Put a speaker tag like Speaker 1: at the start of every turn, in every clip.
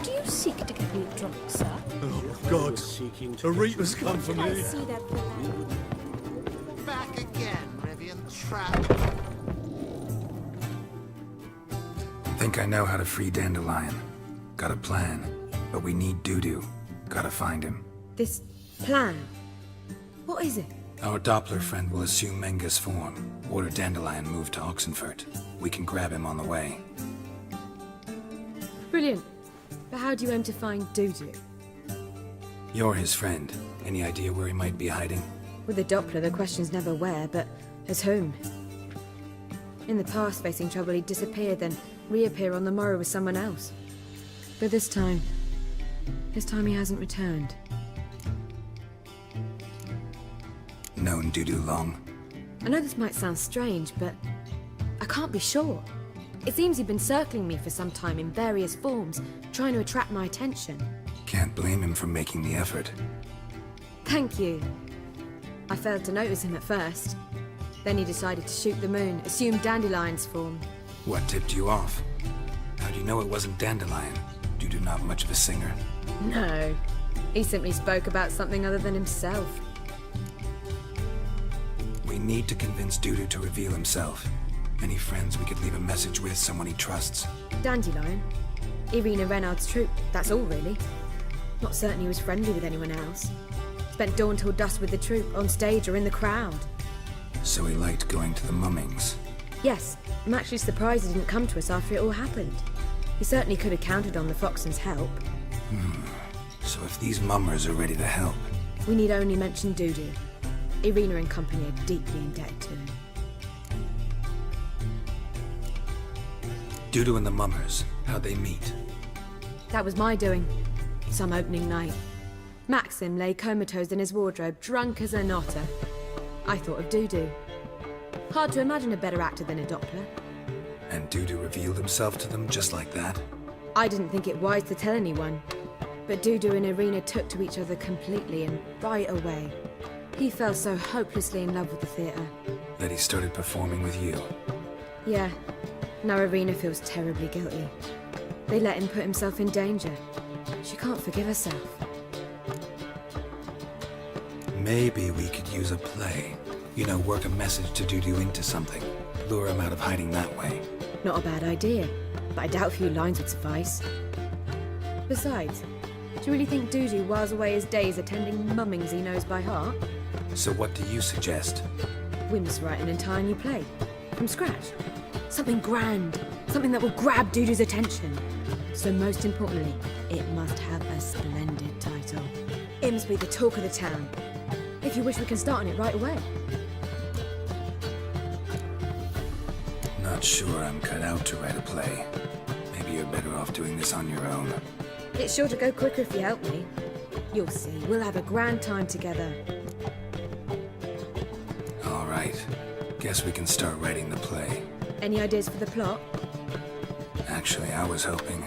Speaker 1: Do you seek to get me drunk, sir?
Speaker 2: Oh, God. A reaper's come for
Speaker 1: I
Speaker 2: me.
Speaker 1: see that plan.
Speaker 3: Back again, Rivian Trap.
Speaker 4: Think I know how to free Dandelion. Got a plan, but we need Dudu. Gotta find him.
Speaker 5: This plan? What is it?
Speaker 4: Our Doppler friend will assume Menga's form. Order Dandelion moved to Oxenfurt. We can grab him on the way.
Speaker 5: Brilliant. But how do you aim to find Dudu?
Speaker 4: You're his friend. Any idea where he might be hiding?
Speaker 5: With a Doppler, the question's never where, but as whom? In the past, facing trouble, he'd disappear, then reappear on the morrow with someone else. But this time he hasn't returned.
Speaker 4: Known Dudu long?
Speaker 5: I know this might sound strange, but I can't be sure. It seems he'd been circling me for some time in various forms, trying to attract my attention.
Speaker 4: Can't blame him for making the effort.
Speaker 5: Thank you. I failed to notice him at first. Then he decided to shoot the moon, assume Dandelion's form.
Speaker 4: What tipped you off? How do you know it wasn't Dandelion? Dudu not much of a singer.
Speaker 5: No. He simply spoke about something other than himself.
Speaker 4: We need to convince Dudu to reveal himself. Any friends we could leave a message with, someone he trusts?
Speaker 5: Dandelion? Irina Renard's troupe, that's all really. Not certain he was friendly with anyone else. Spent dawn till dusk with the troupe, on stage or in the crowd.
Speaker 4: So he liked going to the mummings.
Speaker 5: Yes, I'm actually surprised he didn't come to us after it all happened. He certainly could have counted on the Foxen's help.
Speaker 4: So if these mummers are ready to help...
Speaker 5: We need only mention Dudu. Irina and company are deeply indebted to him.
Speaker 4: Dudu and the mummers, how'd they meet?
Speaker 5: That was my doing. Some opening night. Maxim lay comatose in his wardrobe, drunk as an otter. I thought of Dudu. Hard to imagine a better actor than a Doppler.
Speaker 4: And Dudu revealed himself to them just like that?
Speaker 5: I didn't think it wise to tell anyone. But Dudu and Irina took to each other completely and right away. He fell so hopelessly in love with the theatre.
Speaker 4: That he started performing with you?
Speaker 5: Yeah. Now Irina feels terribly guilty. They let him put himself in danger. She can't forgive herself.
Speaker 4: Maybe we could use a play. You know, work a message to Dudu into something. Lure him out of hiding that way.
Speaker 5: Not a bad idea, but I doubt a few lines would suffice. Besides, do you really think Dudu whiles away his days attending mummings he knows by heart?
Speaker 4: So what do you suggest?
Speaker 5: We must write an entire new play. From scratch. Something grand. Something that will grab Dudu's attention. So most importantly, it must have a splendid title. It must be the talk of the town. If you wish, we can start on it right away.
Speaker 4: Not sure I'm cut out to write a play. Maybe you're better off doing this on your own.
Speaker 5: It's sure to go quicker if you help me. You'll see, we'll have a grand time together.
Speaker 4: All right. Guess we can start writing the play.
Speaker 5: Any ideas for the plot?
Speaker 4: Actually, I was hoping...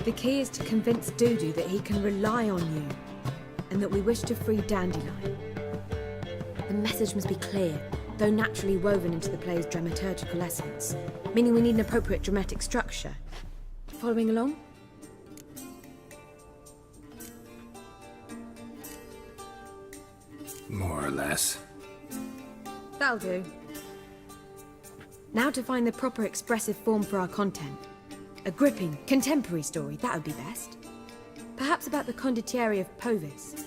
Speaker 5: The key is to convince Dudu that he can rely on you, and that we wish to free Dandelion. The message must be clear, though naturally woven into the play's dramaturgical essence, meaning we need an appropriate dramatic structure. Following along?
Speaker 4: More or less.
Speaker 5: That'll do. Now to find the proper expressive form for our content. A gripping, contemporary story, that would be best. Perhaps about the condottieri of Povis.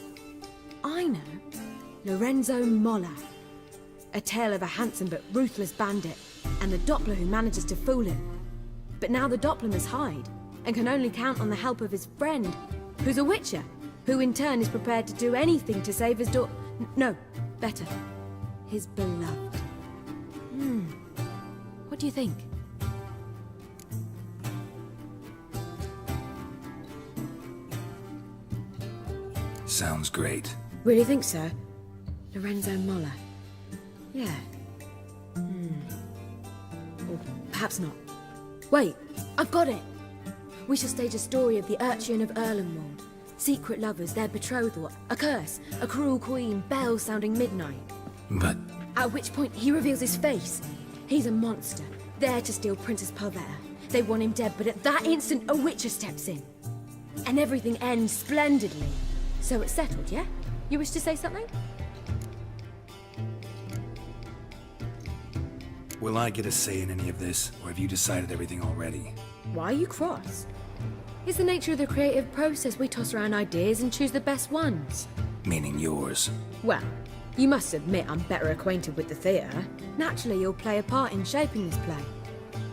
Speaker 5: I know. Lorenzo Molla. A tale of a handsome but ruthless bandit, and a Doppler who manages to fool him. But now the Doppler must hide, and can only count on the help of his friend, who's a witcher, who in turn is prepared to do anything to save his no, better, his beloved. What do you think?
Speaker 4: Sounds great.
Speaker 5: Really think so? Lorenzo Molla. Yeah. perhaps not. Wait, I've got it! We shall stage a story of the Urchin of Erlenwald. Secret lovers, their betrothal, a curse, a cruel queen, bells sounding midnight.
Speaker 4: But
Speaker 5: At which point he reveals his face. He's a monster, there to steal Princess Pavetta. They want him dead, but at that instant a witcher steps in. And everything ends splendidly. So it's settled, yeah? You wish to say something?
Speaker 4: will I get a say in any of this, or have you decided everything already?
Speaker 5: Why are you cross? It's the nature of the creative process. We toss around ideas and choose the best ones.
Speaker 4: Meaning yours.
Speaker 5: Well, you must admit I'm better acquainted with the theatre. Naturally, you'll play a part in shaping this play.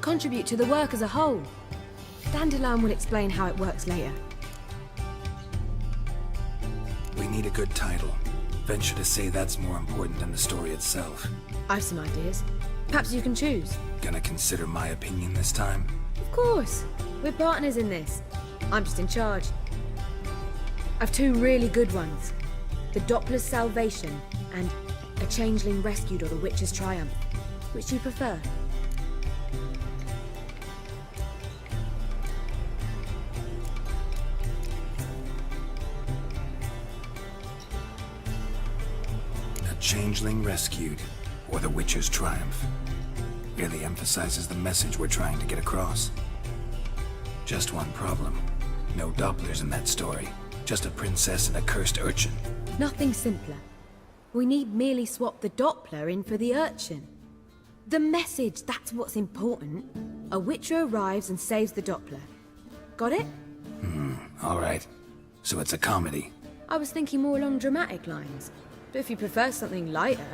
Speaker 5: Contribute to the work as a whole. Dandelion will explain how it works later.
Speaker 4: We need a good title. Venture to say that's more important than the story itself.
Speaker 5: I've some ideas. Perhaps you can choose.
Speaker 4: Gonna consider my opinion this time?
Speaker 5: Of course. We're partners in this. I'm just in charge. I've two really good ones. The Doppler's Salvation and A Changeling Rescued or The Witcher's Triumph. Which do you prefer?
Speaker 4: A Changeling Rescued, or The Witcher's Triumph. Really emphasizes the message we're trying to get across. Just one problem. No Dopplers in that story. Just a princess and a cursed urchin.
Speaker 5: Nothing simpler. We need merely swap the Doppler in for the urchin. The message, that's what's important. A witcher arrives and saves the Doppler. Got it?
Speaker 4: Alright. So it's a comedy.
Speaker 5: I was thinking more along dramatic lines. But if you prefer something lighter...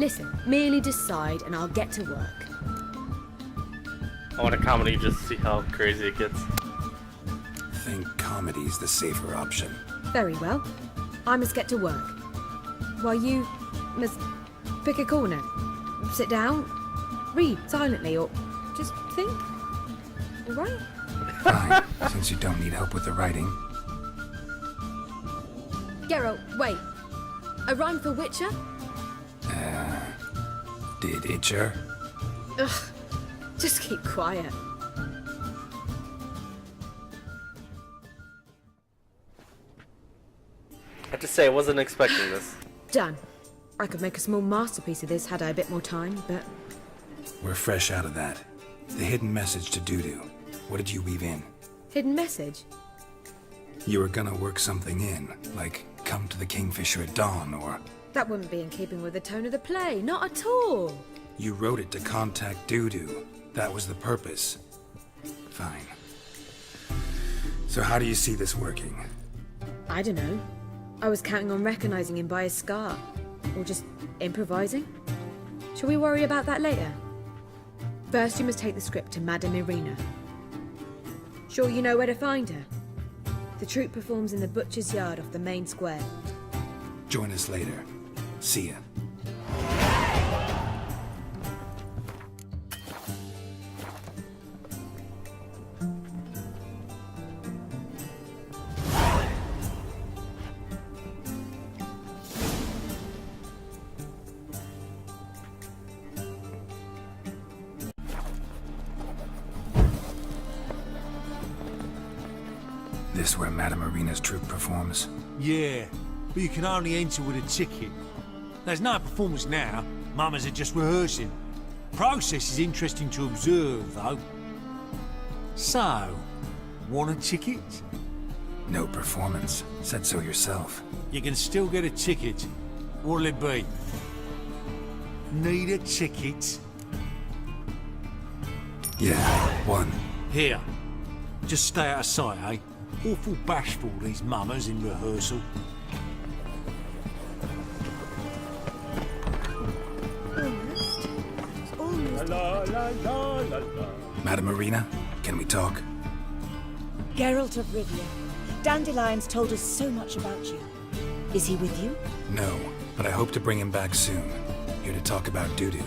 Speaker 5: Listen, merely decide and I'll get to work.
Speaker 6: I want a comedy just to see how crazy it gets.
Speaker 4: Think comedy's the safer option.
Speaker 5: Very well. I must get to work. While you must pick a corner. Sit down, read silently, or just think. All right?
Speaker 4: Fine, since you don't need help with the writing.
Speaker 5: Geralt, wait. A rhyme for Witcher?
Speaker 4: Did Itcher?
Speaker 5: Ugh. Just keep quiet.
Speaker 6: I have to say, I wasn't expecting this.
Speaker 5: Done. I could make a small masterpiece of this had I a bit more time, but...
Speaker 4: We're fresh out of that. The hidden message to Dudu. What did you weave in?
Speaker 5: Hidden message?
Speaker 4: You were gonna work something in, like come to the Kingfisher at dawn, or...
Speaker 5: That wouldn't be in keeping with the tone of the play, not at all.
Speaker 4: You wrote it to contact Dudu. That was the purpose. Fine. So how do you see this working?
Speaker 5: I don't know. I was counting on recognizing him by his scar. Or just improvising. Shall we worry about that later? First you must take the script to Madame Irina. Sure you know where to find her? The troupe performs in the butcher's yard off the main square.
Speaker 4: Join us later. See ya. This where Madame Irina's troupe performs?
Speaker 2: Yeah, but you can only enter with a ticket. There's no performance now. Mamas are just rehearsing. Process is interesting to observe, though. So, want a ticket?
Speaker 4: No performance. Said so yourself.
Speaker 2: You can still get a ticket. What'll it be? Need a ticket?
Speaker 4: Yeah, one.
Speaker 2: Here. Just stay out of sight, eh? Awful bashful, these mamas in rehearsal.
Speaker 4: Madame Irina, can we talk?
Speaker 7: Geralt of Rivia. Dandelion's told us so much about you. Is he with you?
Speaker 4: No, but I hope to bring him back soon. Here to talk about Dudu.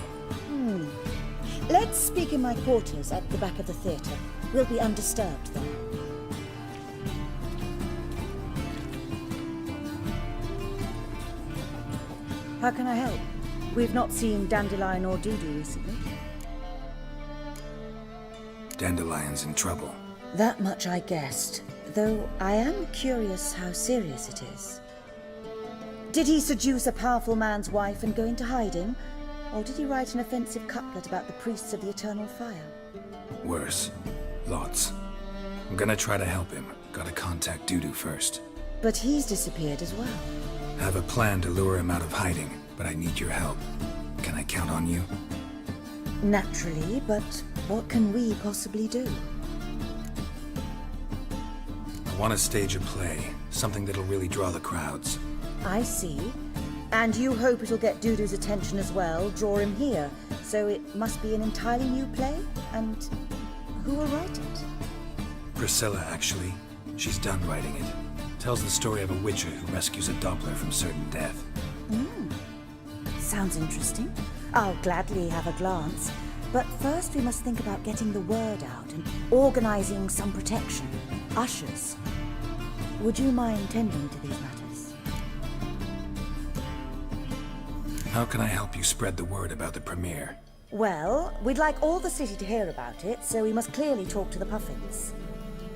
Speaker 7: Let's speak in my quarters at the back of the theatre. We'll be undisturbed then. How can I help? We've not seen Dandelion or Dudu recently.
Speaker 4: Dandelion's in trouble.
Speaker 7: That much I guessed, though I am curious how serious it is. Did he seduce a powerful man's wife and go into hiding? Or did he write an offensive couplet about the priests of the eternal fire?
Speaker 4: Worse. Lots. I'm gonna try to help him. Gotta contact Dudu first.
Speaker 7: But he's disappeared as well.
Speaker 4: Have a plan to lure him out of hiding, but I need your help. Can I count on you?
Speaker 7: Naturally, but what can we possibly do?
Speaker 4: I want to stage a play. Something that'll really draw the crowds.
Speaker 7: I see. And you hope it'll get Dudu's attention as well, draw him here. So it must be an entirely new play? And who will write it?
Speaker 4: Priscilla, actually. She's done writing it. Tells the story of a witcher who rescues a Doppler from certain death.
Speaker 7: Sounds interesting. I'll gladly have a glance. But first we must think about getting the word out and organizing some protection. Ushers. Would you mind tending to these matters?
Speaker 4: How can I help you spread the word about the premiere?
Speaker 7: Well, we'd like all the city to hear about it, so we must clearly talk to the Puffins.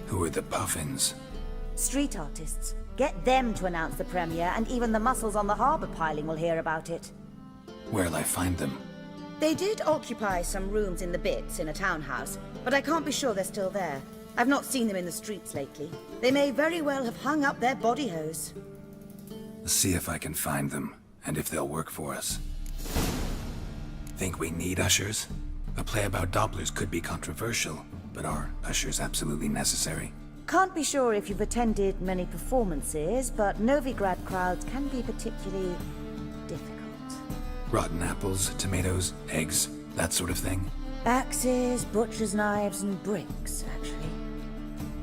Speaker 4: Who are the Puffins?
Speaker 7: Street artists. Get them to announce the premiere, and even the muscles on the harbor piling will hear about it.
Speaker 4: Where'll I find them?
Speaker 7: They did occupy some rooms in the Bits in a townhouse, but I can't be sure they're still there. I've not seen them in the streets lately. They may very well have hung up their body hose.
Speaker 4: See if I can find them, and if they'll work for us. Think we need ushers? A play about Dopplers could be controversial, but are ushers absolutely necessary?
Speaker 7: Can't be sure if you've attended many performances, but Novigrad crowds can be particularly difficult.
Speaker 4: Rotten apples, tomatoes, eggs, that sort of thing?
Speaker 7: Axes, butcher's knives, and bricks, actually.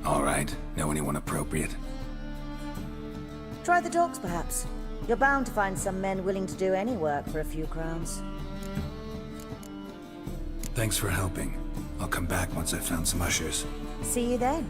Speaker 4: All right. Know anyone appropriate?
Speaker 7: Try the dogs, perhaps. You're bound to find some men willing to do any work for a few crowns.
Speaker 4: Thanks for helping. I'll come back once I've found some ushers.
Speaker 7: See you then.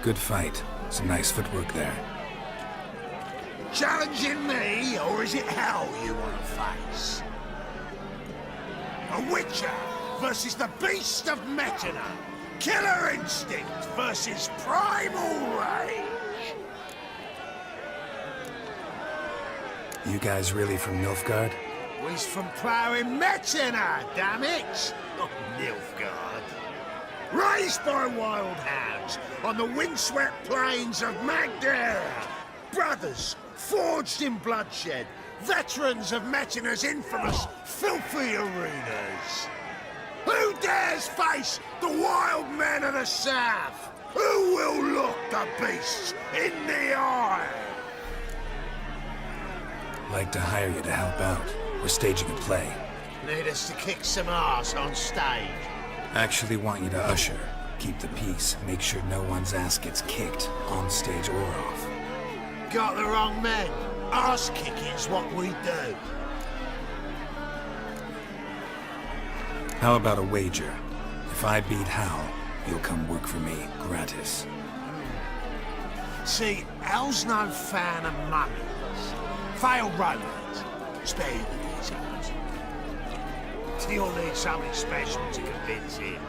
Speaker 4: Good fight. Some nice footwork there.
Speaker 3: Challenging me, or is it hell you want to face? A witcher versus the beast of Metina. Killer instinct versus primal rage.
Speaker 4: You guys really from Nilfgaard?
Speaker 3: He's from ploughing Metina, damn it! Not Nilfgaard. Raised by wild hounds on the windswept plains of Magdera. Brothers forged in bloodshed. Veterans of Metina's infamous filthy arenas. Who dares face the wild men of the south? Who will look the beasts in the eye?
Speaker 4: Like to hire you to help out. We're staging a play.
Speaker 3: Need us to kick some ass on stage.
Speaker 4: Actually want you to usher. Keep the peace. Make sure no one's ass gets kicked, on stage or off.
Speaker 3: Got the wrong men. Ass kicking's what we do.
Speaker 4: How about a wager? If I beat Hal, you'll come work for me, gratis.
Speaker 3: See, Al's no fan of mummies. Failed romance. Spare you the details. You'll need something special to convince him.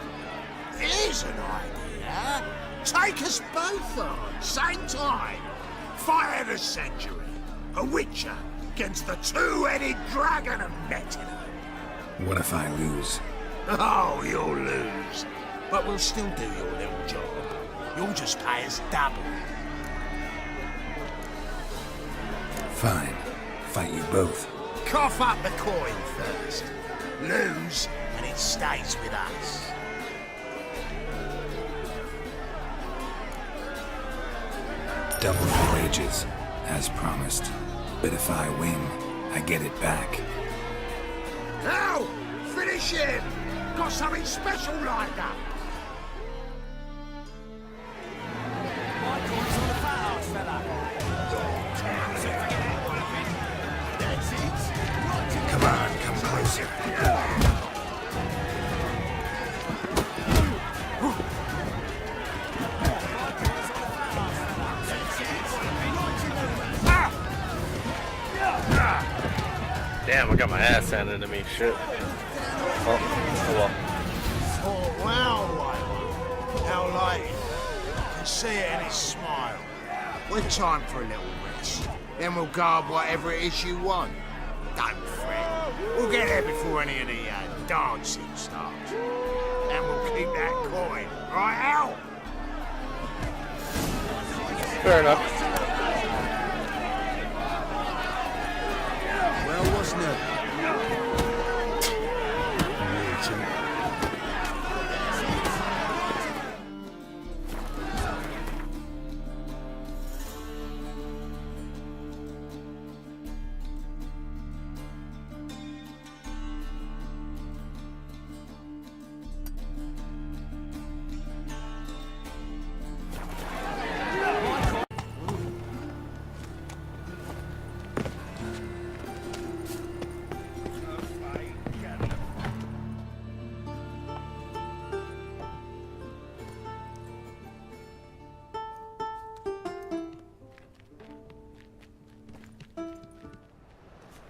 Speaker 3: Here's an idea. Take us both on, same time. Fight of the century. A witcher against the two-headed dragon of Metina.
Speaker 4: What if I lose?
Speaker 3: Oh, you'll lose. But we'll still do your little job. You'll just pay us double.
Speaker 4: Fine. Fight you both.
Speaker 3: Cough up the coin first. Lose, and it stays with us.
Speaker 4: Double the wages, as promised. But if I win, I get it back.
Speaker 3: Now, finish him! Got something special lined up.
Speaker 4: Come on, come closer.
Speaker 6: Damn, I got my ass handed to me. Shit. Oh well.
Speaker 3: Oh, wow, how late. I can see it in his smile. We're time for a little rest. Then we'll guard whatever it is you want. Don't fret. We'll get there before any of the dancing starts. And we'll keep that coin, right, Al?
Speaker 6: Fair enough.
Speaker 3: Well, what's new?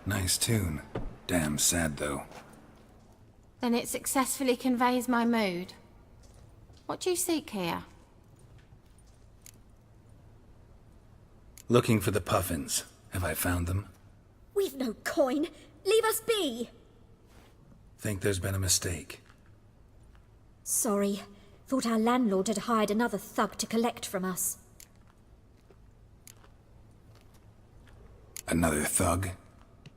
Speaker 4: Nice tune. Damn sad, though.
Speaker 8: Then it successfully conveys my mood. What do you seek here?
Speaker 4: Looking for the puffins. Have I found them?
Speaker 1: We've no coin. Leave us be.
Speaker 4: Think there's been a mistake.
Speaker 1: Sorry. Thought our landlord had hired another thug to collect from us.
Speaker 4: Another thug?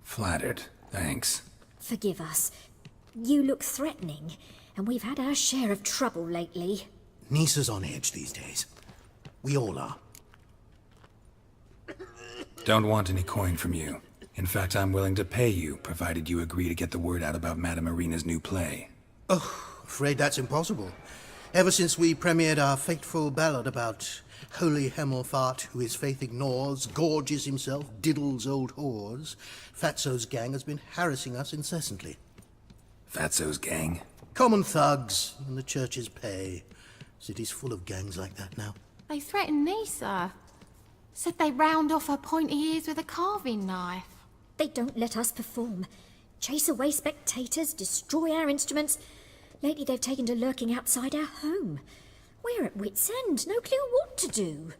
Speaker 4: Flattered. Thanks.
Speaker 1: Forgive us. You look threatening, and we've had our share of trouble lately.
Speaker 9: Nisa's on edge these days. We all are.
Speaker 4: Don't want any coin from you. In fact, I'm willing to pay you, provided you agree to get the word out about Madame Irina's new play.
Speaker 9: Oh, afraid that's impossible. Ever since we premiered our fateful ballad about holy Hemelfart, who his faith ignores, gorges himself, diddles old whores, Fatso's gang has been harassing us incessantly.
Speaker 4: Fatso's gang?
Speaker 9: Common thugs in the church's pay. City's full of gangs like that now.
Speaker 8: They threatened Nisa. Said they round off her pointy ears with a carving knife.
Speaker 1: They don't let us perform. Chase away spectators, destroy our instruments. Lately they've taken to lurking outside our home. We're at wit's end, no clue what to do.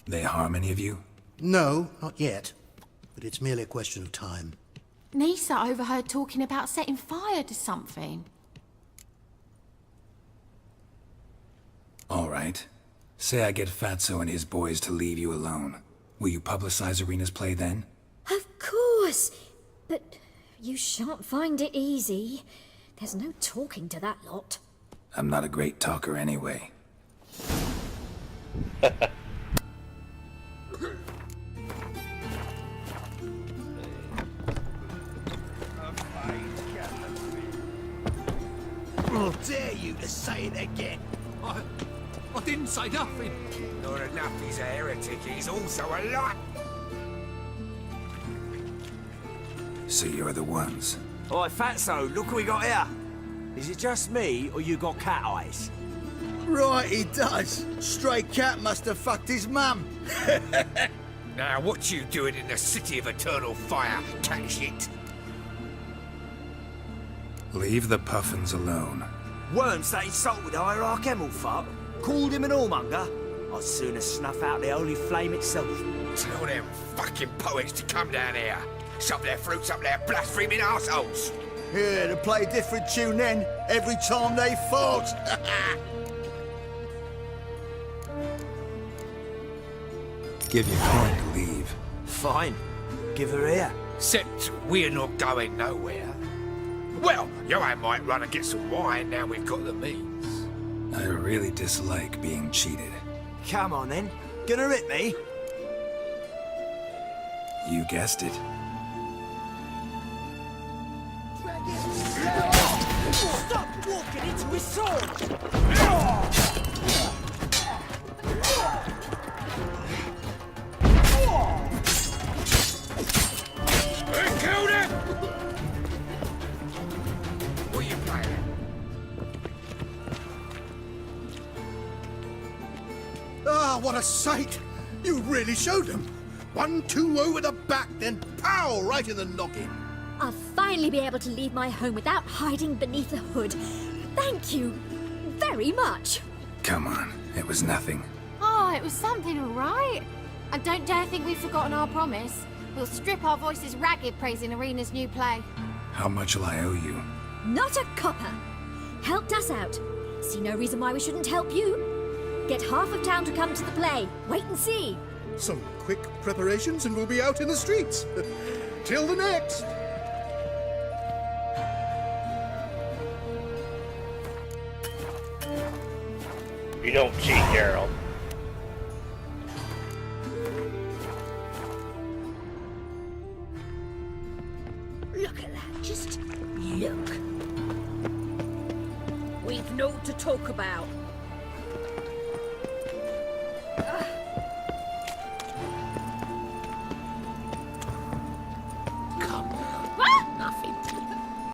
Speaker 4: They harm any of you?
Speaker 9: No, not yet. But it's merely a question of time.
Speaker 8: Nisa overheard talking about setting fire to something.
Speaker 4: All right. Say I get Fatso and his boys to leave you alone. Will you publicize Irina's play then?
Speaker 1: Of course, but you shan't find it easy. There's no talking to that lot.
Speaker 4: I'm not a great talker anyway.
Speaker 3: How dare you to say it again?
Speaker 2: I didn't say nothing.
Speaker 3: Not enough he's a heretic, he's also a liar.
Speaker 4: So you're the ones.
Speaker 10: Oi, Fatso, look what we got here. Is it just me, or you got cat eyes?
Speaker 3: Right, he does. Stray cat must have fucked his mum. Now, what you doing in the city of eternal fire, cat shit?
Speaker 4: Leave the puffins alone.
Speaker 10: Worms that insulted Hierarch Hemelfart, called him an whoremonger. I'd sooner snuff out the holy flame itself.
Speaker 3: Tell them fucking poets to come down here. Shove their fruits up their blaspheming arseholes. Yeah, to play a different tune then, every time they fought.
Speaker 4: Give your coin to leave.
Speaker 10: Fine. Give her here.
Speaker 3: Except we're not going nowhere. Well, you and I might run and get some wine now we've got the means.
Speaker 4: I really dislike being cheated.
Speaker 10: Come on then. Gonna hit me?
Speaker 4: You guessed it.
Speaker 10: Stop walking into his sword!
Speaker 9: Ah, what a sight! You really showed them. 1-2 over the back, then pow! Right in the noggin.
Speaker 1: I'll finally be able to leave my home without hiding beneath a hood. Thank you very much.
Speaker 4: Come on, it was nothing.
Speaker 8: Oh, it was something, all right. And don't dare think we've forgotten our promise. We'll strip our voices ragged praising Arena's new play.
Speaker 4: How much will I owe you?
Speaker 1: Not a copper. Helped us out. See no reason why we shouldn't help you. Get half of town to come to the play. Wait and see.
Speaker 9: Some quick preparations and we'll be out in the streets. Till the next.
Speaker 6: You don't cheat, Geralt.
Speaker 1: Look at that. Just look. We've no to talk about.